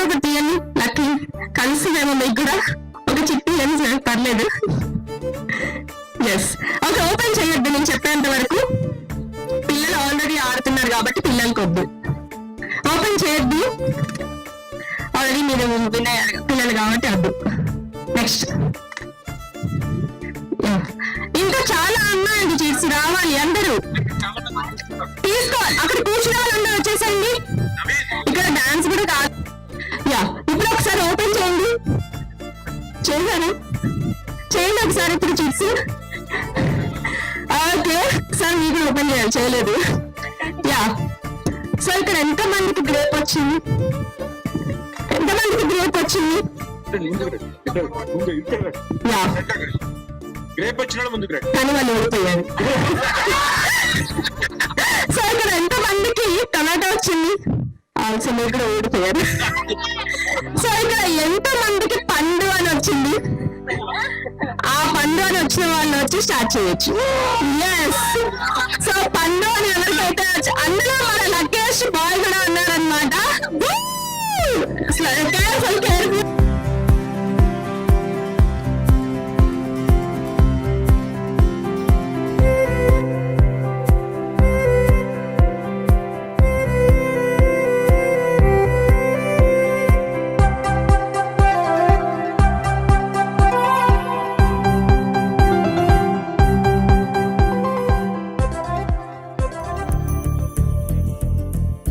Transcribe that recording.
ఒకటి తీయండి. లక్కీ కలిసిదేమో మీకు కూడా. ఒక చిట్టి అని పర్లేదు. Yes, okay. ఓపెన్ చేయొద్దు నేను చెప్పేంత వరకు. పిల్లలు ఆల్రెడీ ఆడుతున్నారు కాబట్టి పిల్లలకి వద్దు. ఓపెన్ చేయొద్దు, ఆల్రెడీ మీరు విన్నారు పిల్లలు కాబట్టి వద్దు. నెక్స్ట్ ఇంకా చాలా ఉన్నాయండి చీట్స్. రావాలి అందరూ తీసుకోవాలి. అక్కడ కూర్చునే వాళ్ళందరూ వచ్చేసండి. ఇక్కడ డాన్స్ కూడా కాదు. యా, ఇప్పుడు ఒకసారి ఓపెన్ చేయండి. చేశాను, చేయండి ఒకసారి ఇప్పుడు చీట్స్. ఓకే సార్, మీకు ఓపెన్ చేయాలి, చేయలేదు. యా, సో ఇక్కడ ఎంత మందికి గ్రేప్ వచ్చింది? ఎంతమందికి గ్రేప్ వచ్చింది? యా, కానీ వాళ్ళు ఓడిపోయారు. సో ఇక్కడ ఎంత మందికి టమాటో వచ్చింది? ఆల్సో మీరు కూడా ఓడిపోయారు. సో ఇక్కడ ఎంత మందికి పండు అని వచ్చింది? ఆ పండు అని వచ్చిన వాళ్ళు వచ్చి స్టార్ట్ చేయొచ్చు. ఎస్, సో పండు అని ఎవరికైతే అందులో మన లక్కీయెస్ట్ బాయ్ కూడా ఉన్నారనమాట. Careful careful.